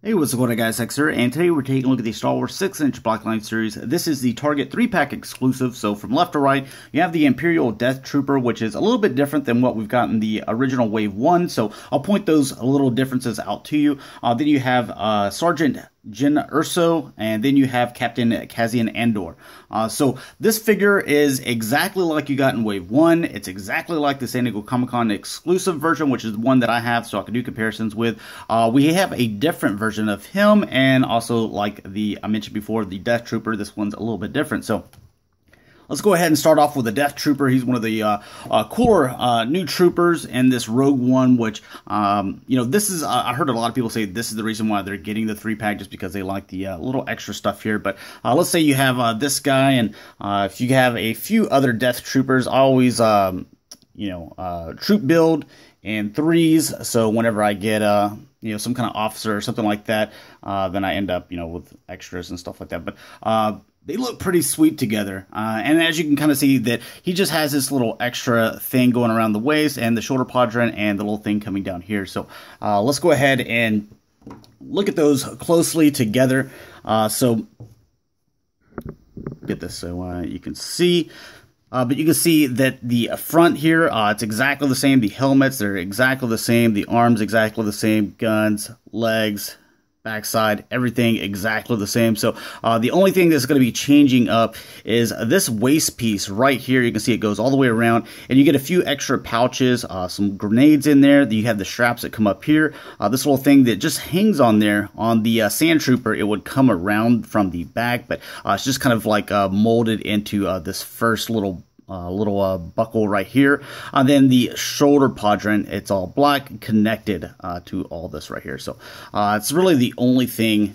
Hey, what's going on, guys? Hex here, and today we're taking a look at the Star Wars 6-inch Blackline series. This is the Target 3-pack exclusive, so from left to right, you have the Imperial Death Trooper, which is a little bit different than what we've got in the original Wave 1, so I'll point those little differences out to you. Then you have Sergeant Jyn Erso, and then you have Captain Cassie and Andor. So this figure is exactly like you got in Wave 1. It's exactly like the San Diego Comic-Con exclusive version, which is the one that I have, so I can do comparisons with. We have a different version of him, and also, like I mentioned before, the Death Trooper. This one's a little bit different. So let's go ahead and start off with the Death Trooper. He's one of the cooler new troopers in this Rogue One, which, this is, I heard a lot of people say this is the reason why they're getting the 3-pack, just because they like the little extra stuff here. But let's say you have this guy, and if you have a few other Death Troopers, I always, troop build in 3s. So whenever I get, some kind of officer or something like that, then I end up, with extras and stuff like that. But, they look pretty sweet together, and as you can kind of see that he just has this little extra thing going around the waist and the shoulder quadrant and the little thing coming down here. So let's go ahead and look at those closely together. So get this so you can see. But you can see that the front here, it's exactly the same. The helmets, they're exactly the same. The arms, exactly the same. Guns, legs, backside, everything exactly the same. So the only thing that's going to be changing up is this waist piece right here. You can see it goes all the way around, and you get a few extra pouches, some grenades in there. You have the straps that come up here. This little thing that just hangs on there. On the Sand Trooper, it would come around from the back, but it's just kind of like molded into this first little buckle right here. And then the shoulder quadrant, it's all black, connected to all this right here. So it's really the only thing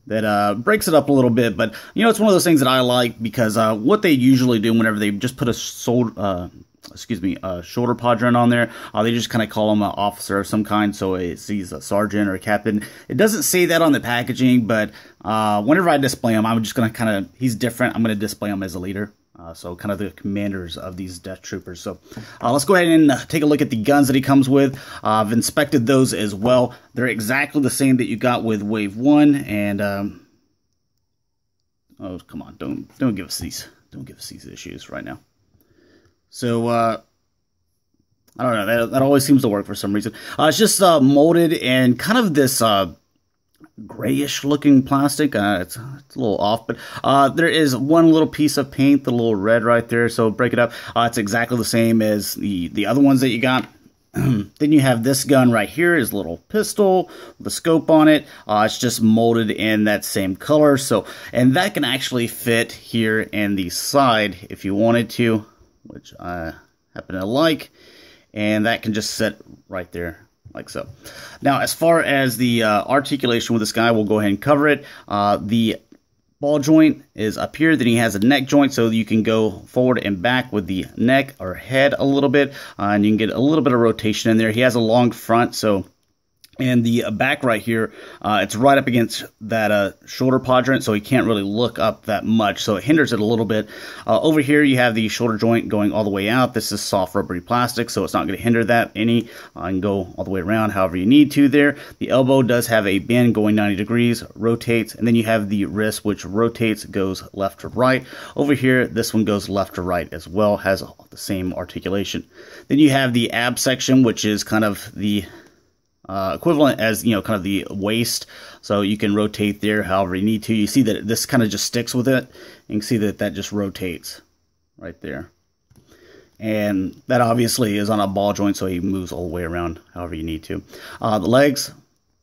that breaks it up a little bit. But it's one of those things that I like, because what they usually do whenever they just put a shoulder quadrant on there, they just kind of call him an officer of some kind, so it sees a sergeant or a captain. It doesn't say that on the packaging, but whenever I display him, I'm just going to he's different. I'm going to display him as a leader. So kind of the commanders of these Death Troopers. So let's go ahead and take a look at the guns that he comes with. I've inspected those as well. They're exactly the same that you got with Wave 1. And oh, come on, don't give us these issues right now. So I don't know, that always seems to work for some reason. It's just molded in kind of this grayish looking plastic. It's a little off, but there is one little piece of paint, the little red right there, so break it up. It's exactly the same as the other ones that you got. Then you have this gun right here, is a little pistol with a scope on it. It's just molded in that same color, so, and that can actually fit here in the side if you wanted to, which I happen to like, and that can just sit right there like so. Now, as far as the articulation with this guy, we'll go ahead and cover it. The ball joint is up here. Then he has a neck joint, so you can go forward and back with the neck or head a little bit, and you can get a little bit of rotation in there. He has a long front, so. And the back right here, it's right up against that shoulder quadrant, so he can't really look up that much, so it hinders it a little bit. Over here, you have the shoulder joint going all the way out. This is soft rubbery plastic, so it's not going to hinder that any. You can go all the way around however you need to there. The elbow does have a bend going 90 degrees, rotates, and then you have the wrist, which rotates, goes left to right. Over here, this one goes left to right as well, has the same articulation. Then you have the ab section, which is kind of the equivalent as, kind of the waist, so you can rotate there however you need to. You see that this kind of just sticks with it. You can see that that just rotates right there. And that obviously is on a ball joint, so he moves all the way around however you need to. The legs,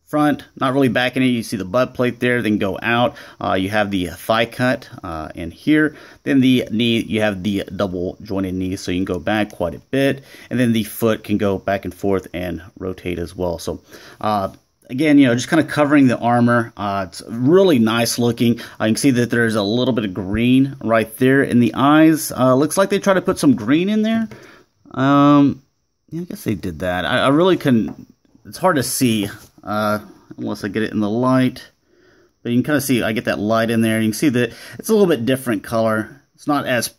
front, not really back in it. You see the butt plate there, then go out. You have the thigh cut in here. Then the knee, you have the double jointed knee, so you can go back quite a bit. And then the foot can go back and forth and rotate as well. So again, just kind of covering the armor. It's really nice looking. You can see that there's a little bit of green right there in the eyes. Looks like they try to put some green in there. Yeah, I guess they did that. I really couldn't. It's hard to see unless I get it in the light. But you can kind of see I get that light in there. You can see that it's a little bit different color. It's not as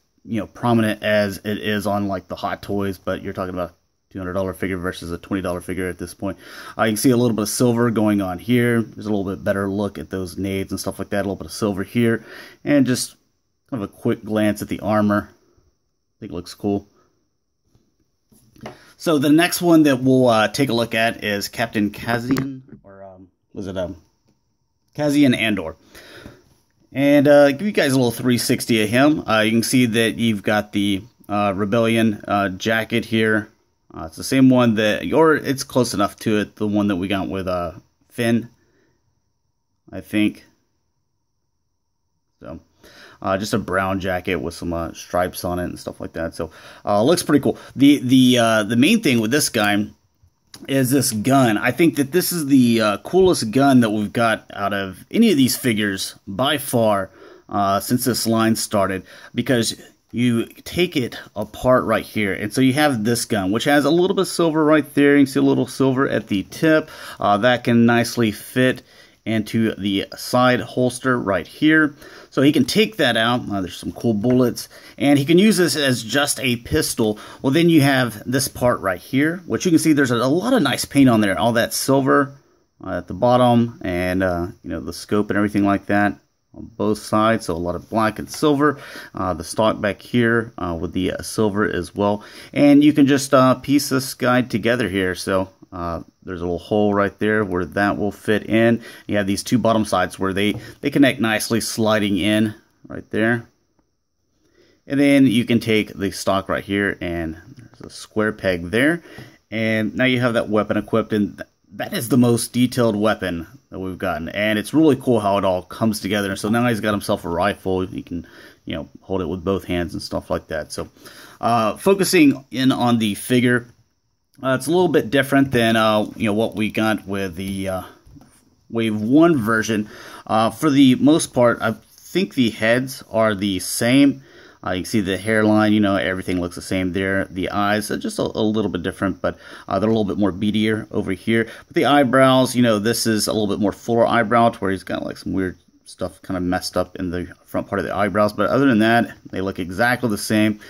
prominent as it is on like the Hot Toys, but you're talking about $200 figure versus a $20 figure at this point. You can see a little bit of silver going on here. There's a little bit better look at those nades and stuff like that. A little bit of silver here. And just kind of a quick glance at the armor. I think it looks cool. So the next one that we'll take a look at is Captain Cassian, or was it Cassian Andor. And give you guys a little 360 of him. You can see that you've got the Rebellion jacket here. It's the same one that, or it's close enough to it, the one that we got with Finn, I think. So, just a brown jacket with some stripes on it and stuff like that. So, looks pretty cool. The main thing with this guy is this gun. I think that this is the coolest gun that we've got out of any of these figures by far since this line started, because you take it apart right here, and so you have this gun, which has a little bit of silver right there. You can see a little silver at the tip. That can nicely fit into the side holster right here. So he can take that out. There's some cool bullets, and he can use this as just a pistol. Well, then you have this part right here, which you can see there's a lot of nice paint on there. All that silver at the bottom, and you know, the scope and everything like that on both sides, so a lot of black and silver. The stock back here with the silver as well, and you can just piece this guy together here. So there's a little hole right there where that will fit in. You have these two bottom sides where they connect nicely, sliding in right there. And then you can take the stock right here, and there's a square peg there, and now you have that weapon equipped, and that is the most detailed weapon that we've gotten, and it's really cool how it all comes together. So now he's got himself a rifle. He can, you know, hold it with both hands and stuff like that. So focusing in on the figure, it's a little bit different than you know, what we got with the Wave 1 version. For the most part, I think the heads are the same. You can see the hairline, you know, everything looks the same there. The eyes are just a little bit different, but they're a little bit more beadier over here. But the eyebrows, you know, this is a little bit more fuller eyebrow, to where he's got like some weird stuff kind of messed up in the front part of the eyebrows. But other than that, they look exactly the same.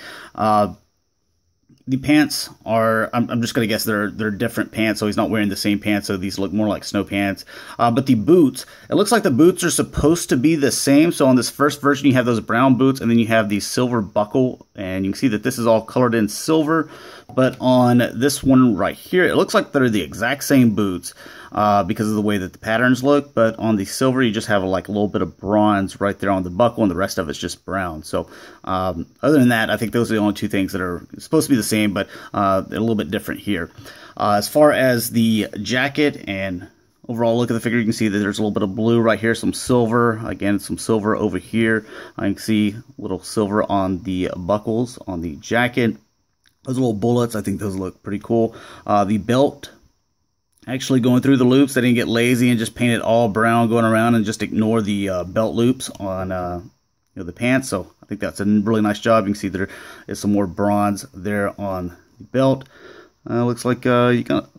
The pants are, I'm just going to guess they're different pants, so he's not wearing the same pants, so these look more like snow pants. But the boots, it looks like the boots are supposed to be the same. So on this first version, you have those brown boots, and then you have the silver buckle, and you can see that this is all colored in silver. But on this one right here, it looks like they're the exact same boots because of the way that the patterns look. But on the silver, you just have like a little bit of bronze right there on the buckle, and the rest of it's just brown. So other than that, I think those are the only two things that are supposed to be the same, but a little bit different here. As far as the jacket and overall look at the figure, you can see that there's a little bit of blue right here, some silver, again, some silver over here. I can see a little silver on the buckles on the jacket. Those little bullets, I think those look pretty cool. The belt, actually going through the loops, they didn't get lazy and just paint it all brown going around and just ignore the belt loops on you know, the pants. So I think that's a really nice job. You can see there is some more bronze there on the belt. Looks like you got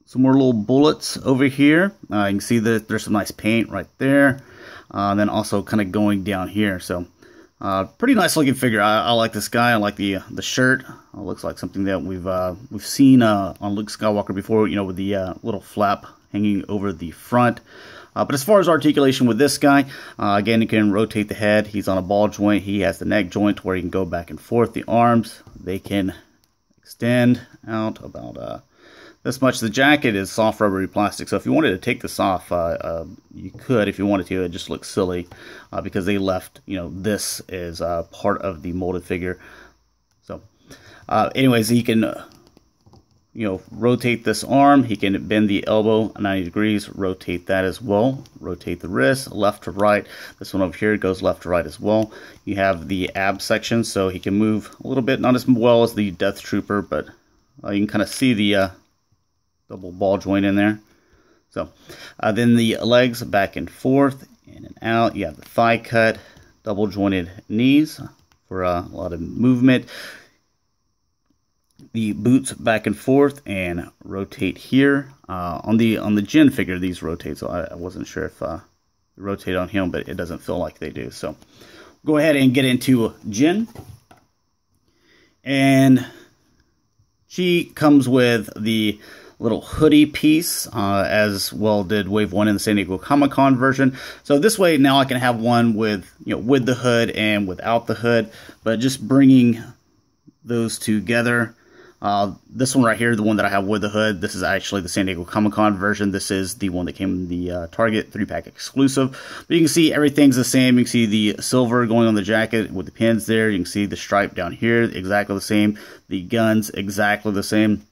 some more little bullets over here. You can see that there's some nice paint right there. And then also kind of going down here. So pretty nice looking figure. I like this guy. I like the shirt. It looks like something that we've seen on Luke Skywalker before, you know, with the little flap hanging over the front. But as far as articulation with this guy, again, you can rotate the head. He's on a ball joint. He has the neck joint where he can go back and forth. The arms, they can extend out about this much. The jacket is soft rubbery plastic, so if you wanted to take this off, you could if you wanted to. It just looks silly because they left, you know, this is part of the molded figure. So anyways, he can you know, rotate this arm. He can bend the elbow 90 degrees, rotate that as well, rotate the wrist left to right. This one over here goes left to right as well. You have the ab section, so he can move a little bit, not as well as the Death Trooper, but you can kind of see the double ball joint in there. So then the legs back and forth, in and out. You have the thigh cut, double jointed knees for a lot of movement. The boots back and forth and rotate here. On the Jin figure, these rotate, so I wasn't sure if they rotate on him, but it doesn't feel like they do. So go ahead and get into Jin. And she comes with the little hoodie piece, as well did Wave 1 in the San Diego Comic-Con version. So this way now I can have one with, with the hood and without the hood, but just bringing those together. This one right here, the one that I have with the hood, this is actually the San Diego Comic-Con version. This is the one that came in the Target 3-pack exclusive. But you can see everything's the same. You can see the silver going on the jacket with the pins there. You can see the stripe down here, exactly the same. The guns, exactly the same.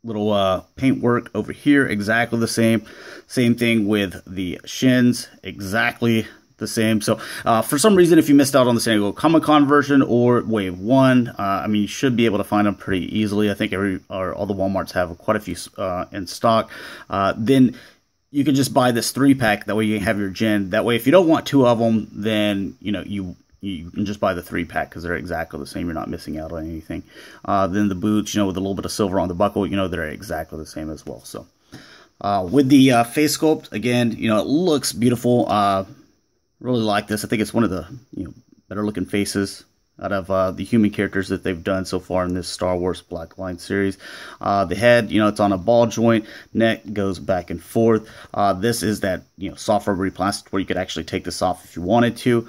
Little paintwork over here, exactly the same. Same thing with the shins, exactly the same. So for some reason, if you missed out on the San Diego Comic-Con version or Wave 1, I mean, you should be able to find them pretty easily. I think all the Walmarts have quite a few in stock. Then you can just buy this 3-pack. That way you have your gin. That way, if you don't want 2 of them, then you can just buy the 3-pack because they're exactly the same. You're not missing out on anything. Then the boots, with a little bit of silver on the buckle, they're exactly the same as well. So with the face sculpt, again, it looks beautiful. Really like this. I think it's one of the better looking faces out of the human characters that they've done so far in this Star Wars Black Line series. The head, it's on a ball joint. Neck goes back and forth. This is that soft rubbery plastic where you could actually take this off if you wanted to.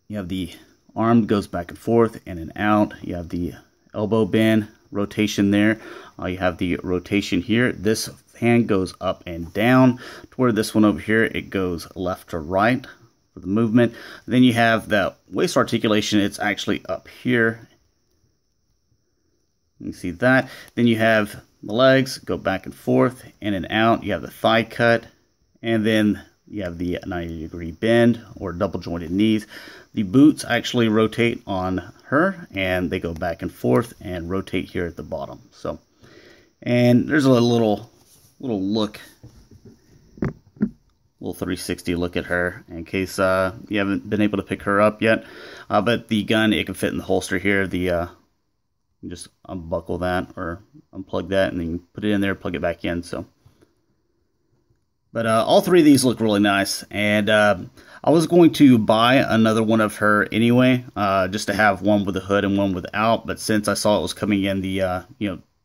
You have the arm goes back and forth, in and out. You have the elbow band rotation there. You have the rotation here. This hand goes up and down, to where this one over here, it goes left to right for the movement. Then you have the waist articulation. It's actually up here. You can see that. Then you have the legs go back and forth, in and out. You have the thigh cut, and then you have the 90-degree bend or double jointed knees. The boots actually rotate on her, and they go back and forth and rotate here at the bottom. So, and there's a little look, little 360 look at her in case you haven't been able to pick her up yet. But the gun, it can fit in the holster here. You just unbuckle that or unplug that, and then you put it in there, plug it back in. So. But all 3 of these look really nice, and I was going to buy another one of her anyway, just to have one with a hood and one without. But since I saw it was coming in the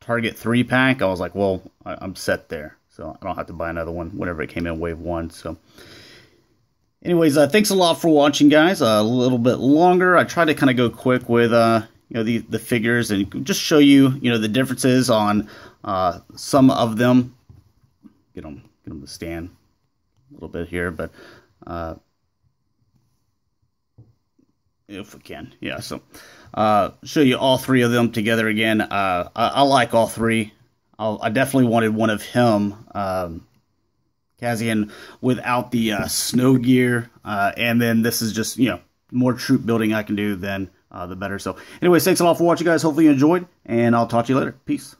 Target 3-pack, I was like, well, I'm set there, so I don't have to buy another one whenever it came in Wave 1. So, anyways, thanks a lot for watching, guys. A little bit longer. I tried to kind of go quick with the figures and just show you the differences on some of them. Get them to stand a little bit here, but if we can, yeah. So show you all 3 of them together again. I like all 3. I definitely wanted one of him, Cassie, without the snow gear, and then this is just more troop building I can do, then the better. So anyways, thanks a lot for watching, guys. Hopefully you enjoyed, and I'll talk to you later. Peace.